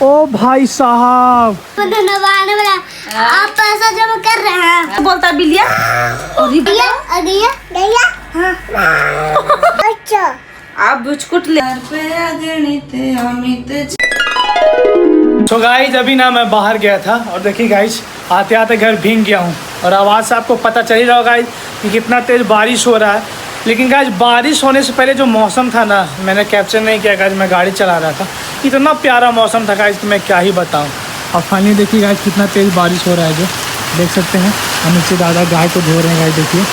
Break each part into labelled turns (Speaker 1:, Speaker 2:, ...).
Speaker 1: ओ भाई साहब,
Speaker 2: आप पैसा जमा कर रहे हैं।
Speaker 3: बोलता बिलिया
Speaker 2: अच्छा
Speaker 3: आप बुचकुट ले
Speaker 1: तो गाइज अभी ना मैं बाहर गया था और देखिए गाइज आते आते घर भीग गया हूँ और आवाज़ से आपको पता चल ही रहा होगा गाइज कि कितना तेज़ बारिश हो रहा है। लेकिन गाइज बारिश होने से पहले जो मौसम था ना, मैंने कैप्चर नहीं किया गाइज, मैं गाड़ी चला रहा था, इतना प्यारा मौसम था गाइज कि मैं क्या ही बताऊँ। अब फाइनली देखिए गाइज कितना तेज़ बारिश हो रहा है, जो देख सकते हैं हम नीचे दादा गाय को धो रहे हैं गाइज, देखिए।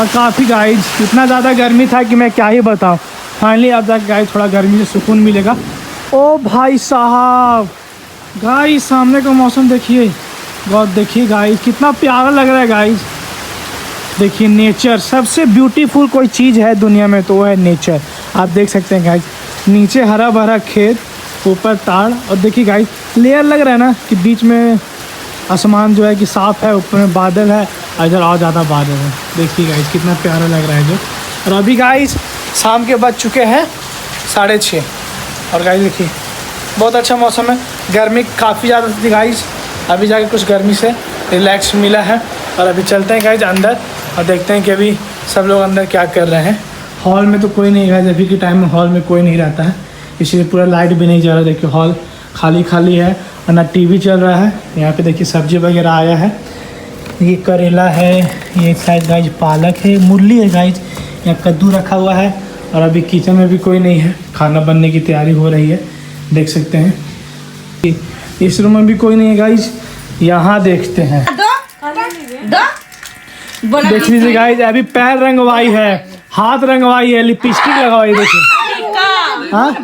Speaker 1: और काफ़ी गाइज इतना ज़्यादा गर्मी था कि मैं क्या ही बताऊँ। फाइनली अब तक गाइज थोड़ा गर्मी से सुकून मिलेगा। ओ भाई साहब, गाइस सामने का मौसम देखिए, बहुत देखिए गाइस कितना प्यारा लग रहा है गाइस। देखिए नेचर, सबसे ब्यूटीफुल कोई चीज़ है दुनिया में तो वो है नेचर। आप देख सकते हैं गाइस, नीचे हरा भरा खेत, ऊपर ताड़, और देखिए गाइस लेयर लग रहा है ना कि बीच में आसमान जो है कि साफ़ है, ऊपर में बादल है, इधर और ज़्यादा बादल है। देखिए गाइस कितना प्यारा लग रहा है जो। और अभी गाइस शाम के बज चुके हैं 6:30 और गाइस देखिए बहुत अच्छा मौसम है। गर्मी काफ़ी ज़्यादा थी गाइस, अभी जाके कुछ गर्मी से रिलैक्स मिला है। और अभी चलते हैं गाइस अंदर और देखते हैं कि अभी सब लोग अंदर क्या कर रहे हैं। हॉल में तो कोई नहीं गाइस, अभी के टाइम में हॉल में कोई नहीं रहता है, इसीलिए पूरा लाइट भी नहीं जा रहा। देखिए हॉल खाली खाली है और ना टीवी चल रहा है। यहाँ पे देखिए सब्जी वगैरह आया है, ये करेला है, ये शायद गाइस पालक है, मूली है गाइस, यहाँ कद्दू रखा हुआ है। और अभी किचन में भी कोई नहीं है, खाना बनने की तैयारी हो रही है, देख सकते हैं। इस रूम में भी कोई नहीं है गाइस, यहाँ देखते हैं। देख लीजिए गाइस, अभी पैर रंगवाई है, हाथ रंगवाई है, लिपस्टिक लगवाई, देखिए। हाँ,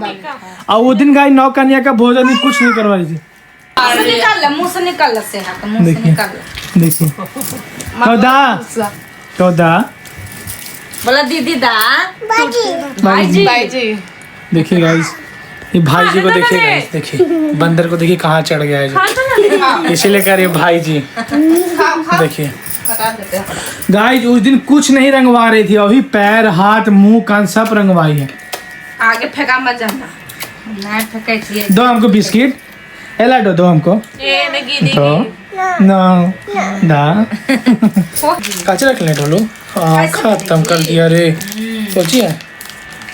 Speaker 1: और वो दिन गाइस 9 कन्या का भोजन ही कुछ नहीं करवाई थी।
Speaker 3: मुँह से निकाल से
Speaker 1: देखिए देखिए कौदा
Speaker 3: बोला दीदी दा
Speaker 2: बाजी
Speaker 1: देखिए गाइस, ये भाई जी को देखिए गाइस, देखिए बंदर को देखिए कहाँ चढ़ गया है जो, इसीलिए कह रही है भाई जी। देखिए गाइस उस दिन कुछ नहीं रंगवा रही थी, अभी पैर हाथ मुंह कान सब रंगवाई है।
Speaker 3: आगे फेंका मत जाना, नहीं फेंके
Speaker 1: दो हमको बिस्किट, एला दो हमको, दो नो दा काचे रख ले ढोलो, खत्म कर दिया रे। सोचिए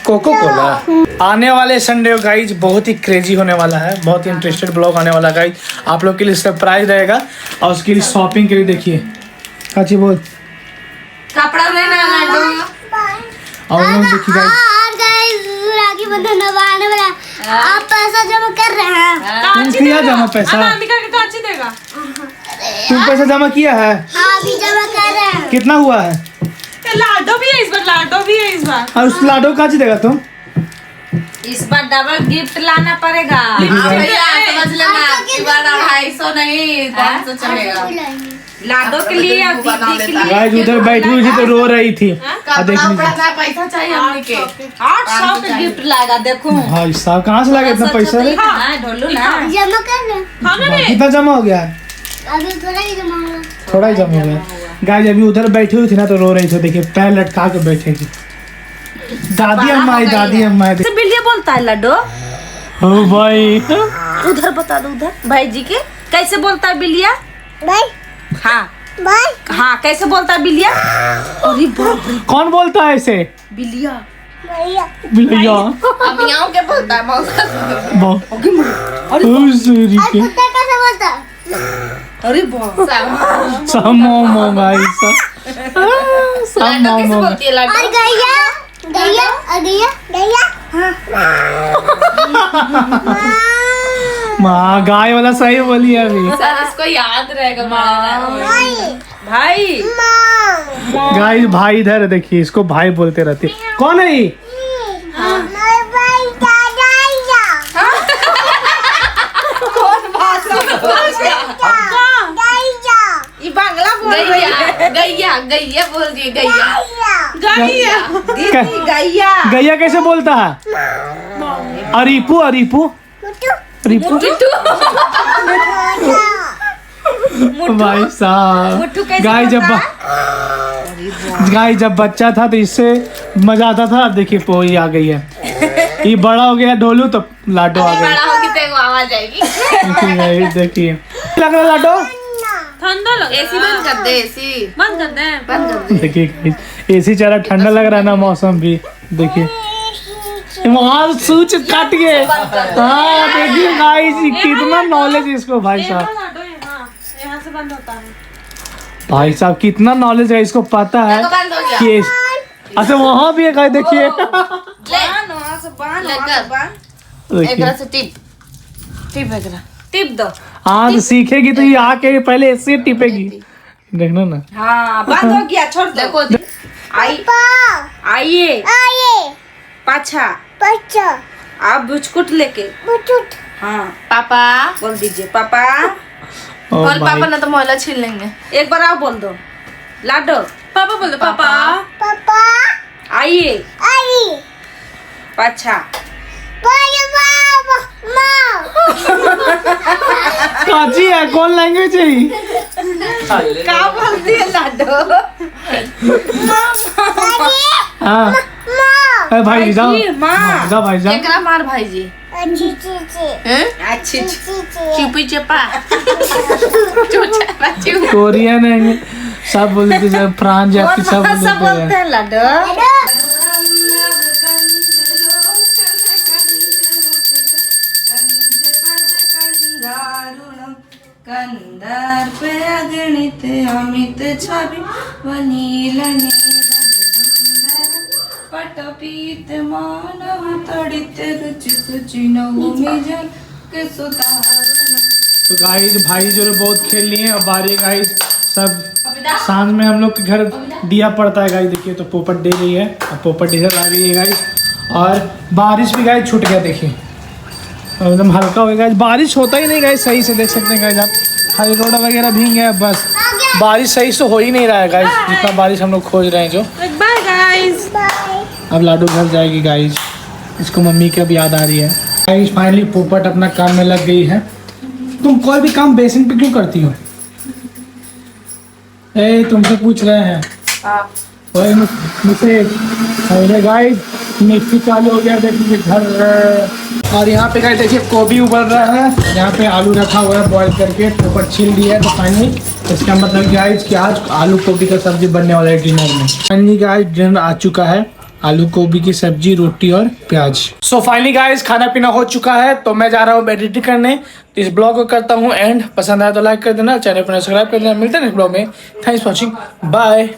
Speaker 1: कोको कोला। आने वाले संडे गाइज बहुत ही क्रेजी होने वाला है, बहुत ही इंटरेस्टेड ब्लॉग आने वाला गाइज, आप लोग के लिए सरप्राइज रहेगा। और उसके लिए शॉपिंग के लिए देखिए काची बोल
Speaker 3: कपड़ा लेना
Speaker 1: और लोग देखिए गाइज
Speaker 2: राखी बंधन आने वाला, आप पैसा जमा कर रहे हैं।
Speaker 1: तुम किया जमा पैसा, तुम पैसा जमा किया है?
Speaker 2: हाँ अभी जमा कर रहे हैं।
Speaker 1: कितना हुआ है?
Speaker 3: लाडो भी है इस बार, लाडो भी है इस बार।
Speaker 1: और उस लाडो का देगा तुम?
Speaker 3: इस बार डबल गिफ्ट लाना पड़ेगा।
Speaker 4: समझ लेना, इस बार 250 नहीं 500 चलेगा।
Speaker 3: लाडो के लिए और दीदी के लिए।
Speaker 1: गाइस उधर बैठी हुई थी तो रो रही थी। देख लीजिए
Speaker 4: पैसा चाहिए हमने के
Speaker 3: 800 का गिफ्ट लाएगा, देखो
Speaker 1: भाई साहब कहाँ से लागे इतना पैसा रे?
Speaker 3: ढोलू ना
Speaker 2: जमा कर रहे हैं।
Speaker 1: कितना जमा हो गया?
Speaker 2: अभी थोड़ा ही जमा हुआ।
Speaker 1: थोड़ा ही जमा हो गया। गाइस अभी उधर बैठी हुई थी ना तो रो रही थी, देखिए पैर लटका के बैठेगी। दादी अम्मा है, दादी अम्मा है।
Speaker 3: बिल्लिया बोलता है लाडो।
Speaker 1: ओ भाई
Speaker 3: उधर बता दो, उधर भाई जी के कैसे बोलता है बिल्लिया?
Speaker 2: बाय
Speaker 3: हाँ
Speaker 2: बाय
Speaker 3: हाँ कैसे बोलता है बिल्लिया? अरे बाप रे,
Speaker 1: कौन बोलता है ऐसे?
Speaker 3: बिल्लिया
Speaker 2: भैया
Speaker 1: बिल्लिया
Speaker 4: अब यहाँ के बोलता है मौका।
Speaker 2: कुत्ता कैसे बोलता है?
Speaker 3: अरे बाप
Speaker 1: समोमो भाई
Speaker 4: लाडो कैसे बोलती है लाडो?
Speaker 2: और गैया गैया और गैया गैया
Speaker 1: माँ गाय वाला सही बोली है अभी।
Speaker 4: सर इसको याद रहेगा
Speaker 3: भाई।
Speaker 1: गाइस भाई इधर है, देखिए इसको भाई बोलते रहते। कौन है ये?
Speaker 3: ये बांग्ला बोल रही है।
Speaker 4: गैया गैया बोल रही है, गैया
Speaker 3: गैया दीदी गैया।
Speaker 1: गैया कैसे बोलता है? अरीपू अरीपू अरीपू भाई साहब।
Speaker 3: मुट्ठू कैसे
Speaker 1: गाय जब बच्चा था तो इससे मजा आता था। अब देखिए पोई आ गई है, ये बड़ा हो गया ढोलू तो लाडो आ गया।
Speaker 4: बड़ा होगी तो आवाज आएगी।
Speaker 1: गाइस देखिए लग रहा लाडो।
Speaker 3: ठंडा लग
Speaker 4: एसी बंद कर दे, एसी
Speaker 3: बंद कर दे।
Speaker 4: बंद कर दे।
Speaker 1: देखिए गाइस एसी चला, ठंडा लग रहा है ना मौसम भी। देखिए वहाँ सूच काट गए। हाँ देखिए गाइस कितना नॉलेज है इसको भाई साहब।
Speaker 3: यहाँ से बंद होता है।
Speaker 1: भाई साहब कितना नॉलेज है इसको, पता है
Speaker 4: देखो बंद हो गया।
Speaker 1: कि अच्छा वहाँ भी है गाइस देखिए।
Speaker 4: ले
Speaker 3: वहाँ से बांध, वहाँ से बांध।
Speaker 4: एक
Speaker 1: देखिए
Speaker 4: तरह से टिप टिप एक तरह।
Speaker 3: टिप दो।
Speaker 1: हाँ तो सीखेगी तो ये आके पहले ऐसे टिपेगी, देखना ना।
Speaker 3: हाँ बंद हो गया, छोड़ दो।
Speaker 4: देखो
Speaker 3: आई आइए पाछा आप बुचकुट लेके। हाँ
Speaker 4: पापा
Speaker 3: बोल दीजिए पापा।
Speaker 1: ओ
Speaker 4: बोल
Speaker 1: भाई
Speaker 4: पापा ना तो मोहल्ला छीन लेंगे।
Speaker 3: एक बार आप बोल दो लाडो।
Speaker 4: पापा बोल दो पापा।
Speaker 3: आइए पाछा।
Speaker 1: काची है, कौन लैंग्वेज है ये?
Speaker 3: क्या बोलती है लाडो?
Speaker 1: हाँ ए भाई जाओ
Speaker 3: माँ।
Speaker 1: जाओ भाई जाओ।
Speaker 4: एकरा मार भाई जी। हैं?
Speaker 3: अच्छी
Speaker 4: चुपी चपा। चुपा चुप।
Speaker 1: कोरियन है सब बोलते हैं, फ्रांस जाती सब
Speaker 3: सब
Speaker 1: बोलते
Speaker 3: बोलते
Speaker 1: हैं।
Speaker 3: हैं लाडो। कंधार पे अगणित अमित छवि वनीलने पटपीत मानव तड़ित रुचि कुचि नवमी जल के सुतारण।
Speaker 1: तो गाइस भाई जो है बहुत खेल लिए अब बारी है गाइस। सब सांझ में हम लोग के घर दिया पड़ता है गाइस। देखिए तो पोपट दे रही है, अब पोपट इधर आ गई है गाइस। और बारिश भी गाइस छूट गया, देखिए एकदम हल्का हो गया। बारिश होता ही नहीं गाइस सही से, देख सकते हैं गाइस आप। खाली रोड वगैरह भीग गया, बस बारिश सही से हो ही नहीं रहा है गाइस, जितना बारिश हम लोग खोज रहे हैं जो।
Speaker 3: Bye guys.
Speaker 1: अब लाडू घर जाएगी गाइस, इसको मम्मी की अब याद आ रही है गाइस। फाइनली पोपट अपना काम में लग गई है। तुम कोई भी काम बेसिन पे क्यों करती हो? ए तुमसे पूछ रहे हैं। ओए मुझसे अरे गाइस मिक्सी चालू हो गया, देखिए घर। और यहाँ पे गाइस देखिए गोभी उबल रहा है, यहाँ पे आलू रखा हुआ है बॉईल करके, पोपट छील दिया है। तो फाइनली इसका मतलब गाइस कि आज आलू गोभी का सब्जी बनने वाला है डिनर में। फाइनली गाइस डिनर आ चुका है, आलू गोभी की सब्जी, रोटी और प्याज। सो फाइनली गाइस खाना पीना हो चुका है, तो मैं जा रहा हूँ एडिटिंग करने। तो इस ब्लॉग को करता हूँ एंड, पसंद आया तो लाइक कर देना, चैनल पर सब्सक्राइब कर देना। मिलते हैं नेक्स्ट ब्लॉग में। Thanks for watching, bye.